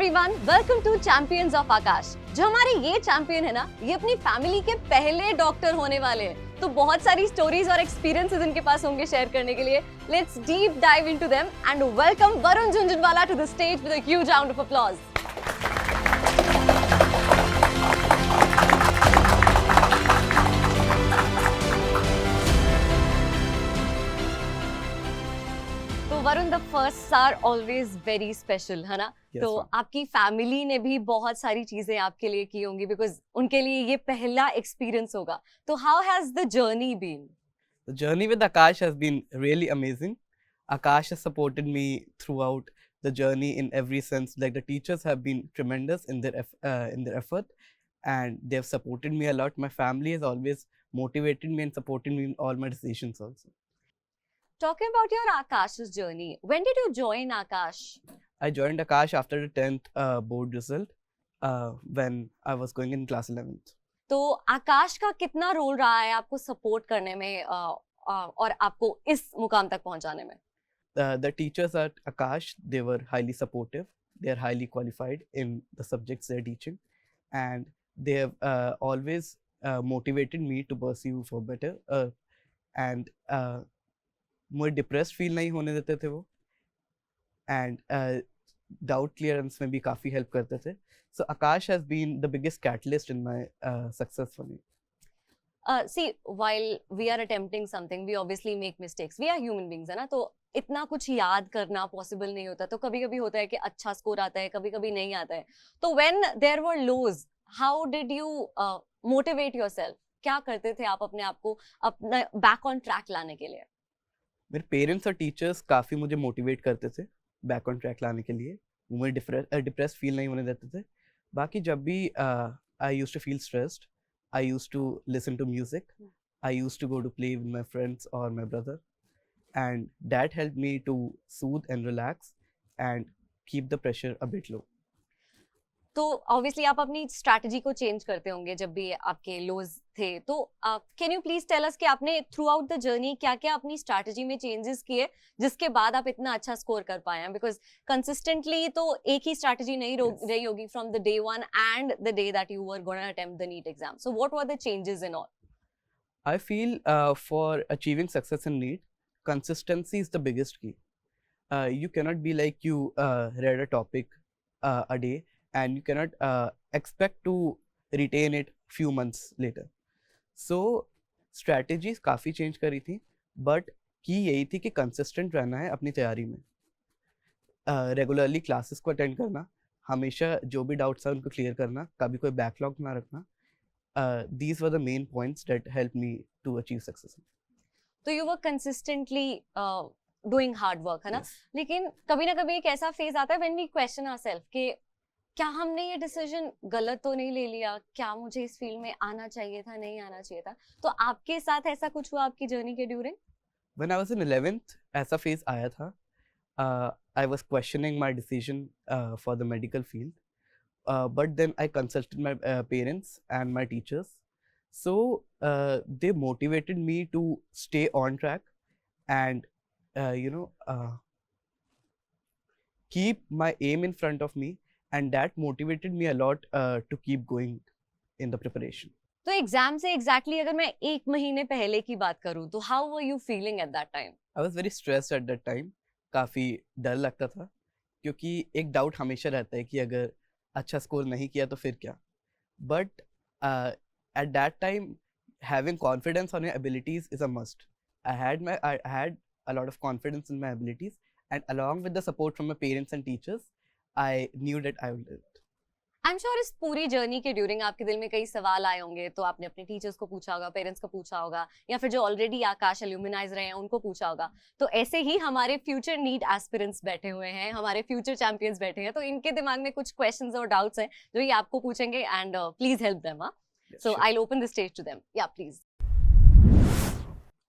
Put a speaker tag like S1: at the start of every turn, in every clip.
S1: Everyone, welcome to champions of Aakash. जो हमारे ये चैंपियन है ना, ये अपनी फैमिली के पहले डॉक्टर होने वाले हैं। तो बहुत सारी स्टोरीज और एक्सपीरियंसेस इनके पास होंगे शेयर करने के लिए। Let's deep dive into them and welcome Varun Jhunjhunwala to the stage with a huge round of applause. Varun, the first are always very special, है ना? तो आपकी फैमिली ने भी बहुत सारी चीजें आपके लिए की होंगी, बिकॉज उनके लिए ये पहला एक्सपीरियंस होगा। तो how has the journey been?
S2: The journey with Akash has been really amazing. Akash has supported me throughout the journey in every sense. Like, the teachers have been tremendous in their effort, and they have supported me a lot. My family has always motivated me and supported me in all my decisions also.
S1: Talking about your Akash's journey, when did you join Akash?
S2: I joined Akash after the 10th board result when I was going in class 11th.
S1: तो आकाश का कितना role रहा है आपको support करने में और आपको इस मुकाम तक पहुंचाने में?
S2: The teachers at Akash, they were highly supportive. They are highly qualified in the subjects they're teaching, and they have always motivated me to pursue for better. And मुझे डिप्रेस्ड फील नहीं होने देते थे वो, एंड डाउट क्लियरेंस में भी काफ़ी help करते थे. So Aakash has been the biggest catalyst in my success for me.
S1: See, while we are attempting something, we obviously make mistakes. We are human beings, है ना? तो इतना कुछ याद करना पॉसिबल नहीं होता. तो कभी-कभी होता है कि अच्छा स्कोर आता है, कभी-कभी नहीं आता है. तो when there were lows, how did you motivate yourself? क्या करते थे आप अपने आप को अपना बैक ऑन ट्रैक लाने के लिए?
S2: मेरे पेरेंट्स और टीचर्स काफ़ी मुझे मोटिवेट करते थे बैक ऑन ट्रैक लाने के लिए. वो मुझे डिप्रेस फील नहीं होने देते थे. बाकी जब भी I used to feel stressed, I used to listen to music, I used to go to play with my friends और my brother, and that helped me to soothe and relax and keep the pressure a bit low.
S1: तो obviously आप अपनी strategy को change करते होंगे जब भी आपके लोज थे. तो can you please tell us कि आपने थ्रू आउट द जर्नी क्या क्या अपनी स्ट्रैटेजी में चेंजेस किए जिसके बाद आप इतना अच्छा स्कोर कर पाए हैं? बिकॉज कंसिस्टेंटली तो एक ही स्ट्रैटेजी नहीं रही होगी from the day one and the day that you were gonna attempt the NEET exam. So what were the changes in all?
S2: I feel for achieving success in NEET, consistency is the biggest key. You cannot be like you read a topic a day, and you cannot expect to retain it few months later. So strategies काफ़ी change करी थी, but की यही थी कि consistent रहना है अपनी तैयारी में. Regularly classes को attend करना, हमेशा जो भी doubts हैं उनको clear करना, कभी कोई backlog ना रखना. These were the main points that helped me to achieve success.
S1: तो you were consistently doing hard work, है ना?
S2: Yes.
S1: लेकिन कभी ना कभी एक ऐसा फेज आता है when we question ourselves कि क्या हमने ये डिसीजन गलत तो नहीं ले लिया? क्या मुझे इस फील्ड में आना चाहिए था, नहीं आना चाहिए था? तो आपके साथ ऐसा कुछ हुआ आपकी जर्नी के during?
S2: When I was in 11th, ऐसा फेज आया था. I was questioning my decision for the medical field. But then I consulted my parents and my teachers. So they motivated me to stay on track and, keep my aim in front of me. And that motivated me a lot to keep going in the preparation.
S1: तो exam से exactly अगर मैं एक महीने पहले की बात करूं तो how were you feeling at that time?
S2: I was very stressed at that time. काफ़ी डर लगता था क्योंकि एक डाउट हमेशा रहता है कि अगर अच्छा स्कोर नहीं किया तो फिर क्या. But at that time having confidence on your abilities is a must. I had a lot of confidence in my abilities, and along with the support from my parents and teachers, I knew that I would do it.
S1: I am sure इस पूरी journey के during आपके दिल में कई सवाल आए होंगे. तो आपने अपने टीचर्स को पूछा होगा, पेरेंट्स को पूछा होगा, या फिर जो ऑलरेडी आकाश एल्यूमिनाइज रहे हैं उनको पूछा होगा. तो ऐसे ही हमारे फ्यूचर नीट एस्पिरेंट्स बैठे हुए हैं, हमारे फ्यूचर चैंपियंस बैठे हैं. तो इनके दिमाग में कुछ क्वेश्चंस और डाउट्स हैं जो ये आपको पूछेंगे, and please help them. So I will open the stage to them. Yeah please.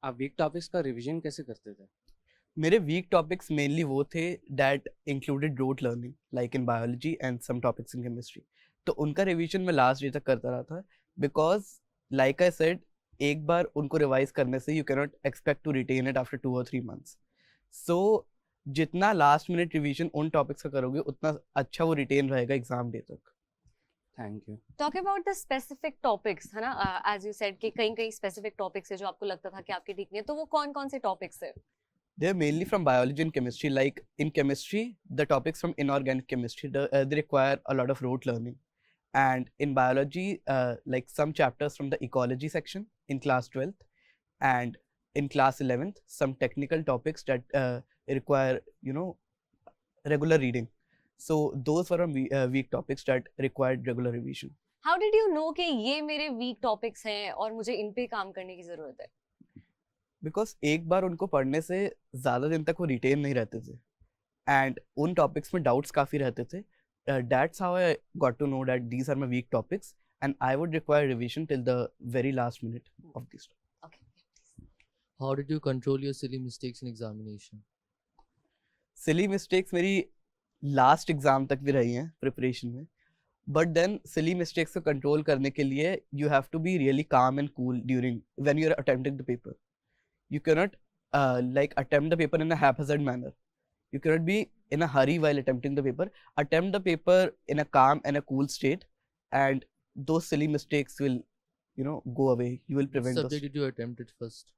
S3: आप वीक टॉपिक्स का रिवीजन कैसे करते थे?
S2: मेरे वीक टॉपिक्स मेनली वो थे that included rote learning, like in biology and some topics in chemistry. तो उनका रिवीजन मैं लास्ट डे तक करता रहा था, बिकॉज लाइक आई सेड, एक बार उनको रिवाइज करने से you cannot expect to retain it after 2 or 3 months. So जितना लास्ट मिनट रिवीजन उन टॉपिक्स का करोगे उतना अच्छा वो रिटेन रहेगा एग्जाम डे तक.
S3: Thank you.
S1: Talk about the specific topics, है ना, एज यू सेड कि कई कई स्पेसिफिक टॉपिक्स है जो आपको लगता था कि आपके ठीक नहीं है, तो वो कौन कौन से टॉपिक्स है?
S2: They're mainly from biology and chemistry. Like in chemistry, the topics from inorganic chemistry, they require a lot of rote learning. And in biology, like some chapters from the ecology section in class 12th, and in class 11th, some technical topics that require, regular reading. So those were weak topics that required regular revision.
S1: How did you know कि ये मेरे weak topics हैं और मुझे इन पे काम करने की जरूरत है?
S2: बिकॉज एक बार उनको पढ़ने से ज़्यादा दिन तक वो रिटेन नहीं रहते थे एंड उन टॉपिक्स में डाउट्स काफ़ी रहते थे. That's how I got to know that these are my weak topics and I would require revision till the very last minute of these.
S1: Okay.
S4: How did you control your silly mistakes in examination?
S2: Silly mistakes मेरी last exam तक भी रही हैं preparation में, but then silly mistakes को control करने के लिए you have to be really calm and cool during when you are attempting the paper. You cannot like attempt the paper in a haphazard manner. You cannot be in a hurry while attempting the paper. Attempt the paper in a calm and a cool state, and those silly mistakes will, go away. You will
S4: Which
S2: prevent
S4: subject
S2: those.
S4: did you attempt it first?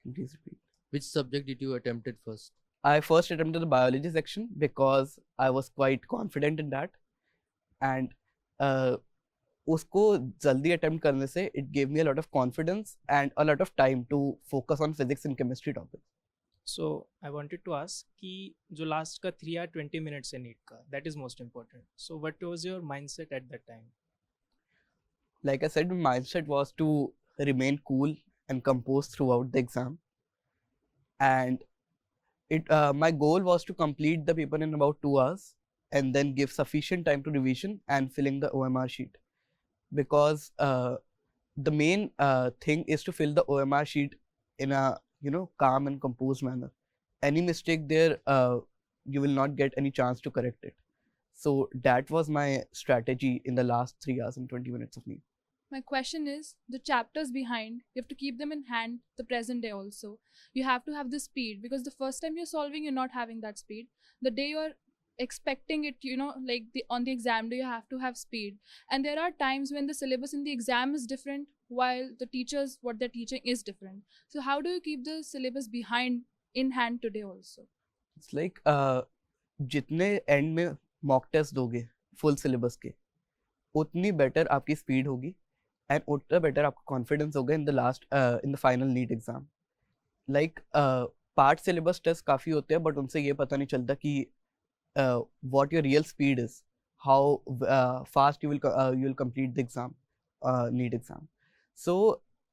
S2: Please repeat.
S4: Which subject did you attempt it first?
S2: I first attempted the biology section because I was quite confident in that, and उसको जल्दी attempt करने से it gave me a lot of confidence and a lot of time to focus on physics and chemistry topics.
S5: So I wanted to ask कि जो last का 3 or 20 minutes है NEET का, that is most important. So what was your mindset at that time?
S2: Like I said, my mindset was to remain cool and composed throughout the exam, and my goal was to complete the paper in about 2 hours and then give sufficient time to revision and filling the OMR sheet, because the main thing is to fill the OMR sheet in a calm and composed manner. Any mistake there, you will not get any chance to correct it. So that was my strategy in the last 3 hours and 20 minutes of NEET.
S6: My question is, the chapters behind, you have to keep them in hand the present day also. You have to have the speed, because the first time you're solving, you're not having that speed. The day you're expecting it, like on the exam day, you have to have speed. And there are times when the syllabus in the exam is different, while the teachers, what they're teaching is different. So how do you keep the syllabus behind in hand today also?
S2: It's like जितने and में mock test दोगे full syllabus के, उतनी better आपकी speed होगी and उतना better आपका confidence होगा in the final NEET exam. Like part syllabus test काफ़ी होते हैं, बट उनसे ये पता नहीं चलता कि what your real speed is, how fast you will complete the exam, NEET exam. So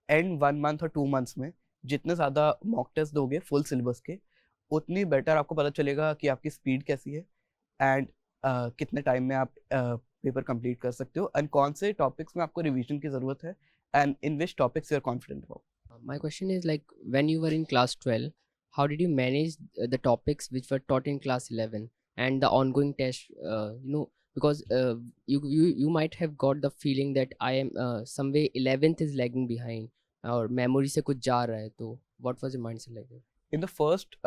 S2: end 1 month or 2 months में जितने ज़्यादा मॉक टेस्ट दोगे फुल सिलेबस के, उतनी बेटर आपको पता चलेगा कि आपकी स्पीड कैसी है एंड कितने टाइम में आप पेपर कंप्लीट कर सकते हो एंड कौन से टॉपिक्स में आपको रिवीजन की ज़रूरत है and in which topics you are confident about.
S7: My question is, like, when you were in class 12, how did you manage the topics which were taught in class 11 and the ongoing test? Because you might have got the feeling that I am some way 11th is lagging behind और memory से कुछ जा रहा है, तो what was your mindset like that?
S2: In the first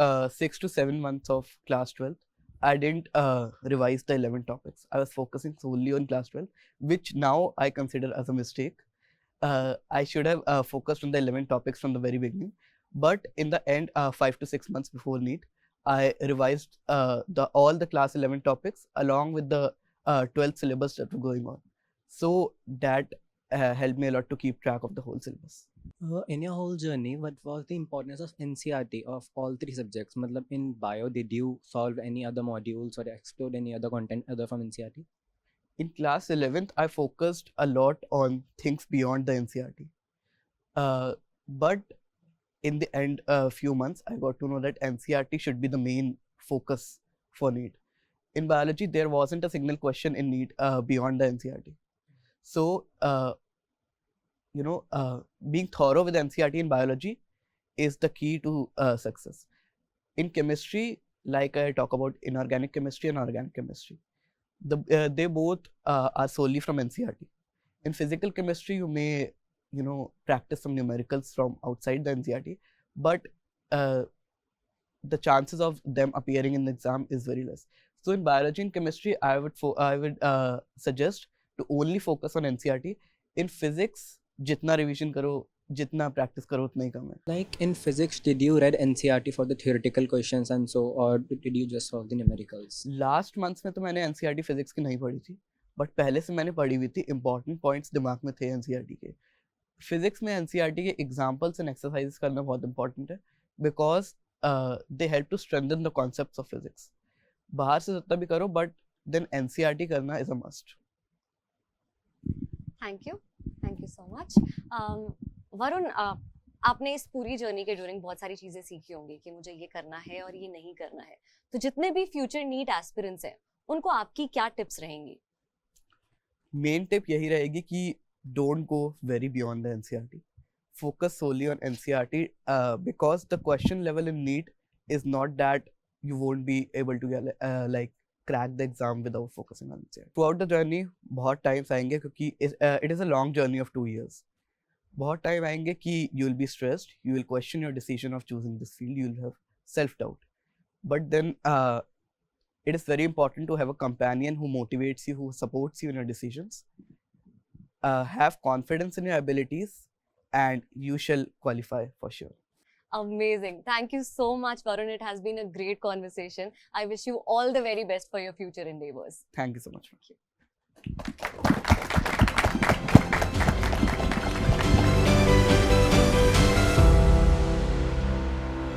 S2: 6 to 7 months of class 12, I didn't revise the 11 topics. I was focusing solely on class 12, which now I consider as a mistake. I should have focused on the 11 topics from the very beginning. But in the end, 5 to 6 months before NEET, I revised all the class 11 topics along with the 12th syllabus that were going on. So that helped me a lot to keep track of the whole syllabus.
S3: In your whole journey, what was the importance of NCERT of all 3 subjects? Matlab, in bio, did you solve any other modules or explored any other content other from NCERT?
S2: In class 11th, I focused a lot on things beyond the NCERT. But in the end, a few months, I got to know that NCERT should be the main focus for NEET. In biology, there wasn't a single question in NEET beyond the NCERT. So, being thorough with NCERT in biology is the key to success. In chemistry, like I talk about inorganic chemistry and organic chemistry, they both are solely from NCERT. In physical chemistry, you may practice some numericals from outside the NCERT, but the chances of them appearing in the exam is very less. So in biology and chemistry, I would suggest to only focus on NCERT. In physics, jitna revision karo, jitna practice karo, utna hi kam hai.
S3: Like in physics, did you read NCERT for the theoretical questions and so, or did you just solve the numericals?
S2: Last months में तो मैंने NCERT physics की नहीं पढ़ी थी, but पहले से मैंने पढ़ी हुई थी. इंपॉर्टेंट पॉइंट्स दिमाग में थे NCERT के. फिजिक्स में NCERT के एग्जांपल्स एंड एक्सरसाइजेस करना बहुत इंपॉर्टेंट है, because they help to strengthen the concepts of physics. बाहर से जितना भी करो, बट देन NCERT करना is a must.
S1: Thank you so much. Varun, आपने इस पूरी जर्नी के ड्यूरिंग बहुत सारी चीजें सीखी होंगी कि मुझे ये करना है और ये नहीं करना है. तो जितने भी फ्यूचर नीट एस्पिरेंट्स हैं, उनको आपकी क्या टिप्स रहेंगी?
S2: मेन टिप यही रहेगी कि don't go very beyond the NCERT. Focus solely on NCERT because the question level in NEET is not that you won't be able to like crack the exam without focusing on NCERT. Throughout the journey, बहुत times आएंगे क्योंकि it is a long journey of 2 years. बहुत time आएंगे कि you will be stressed, you will question your decision of choosing this field, you will have self-doubt. But then it is very important to have a companion who motivates you, who supports you in your decisions. Have confidence in your abilities, and you shall qualify for sure.
S1: Amazing. Thank you so much, Varun. It has been a great conversation. I wish you all the very best for your future endeavors.
S2: Thank you so much.
S1: Thank you.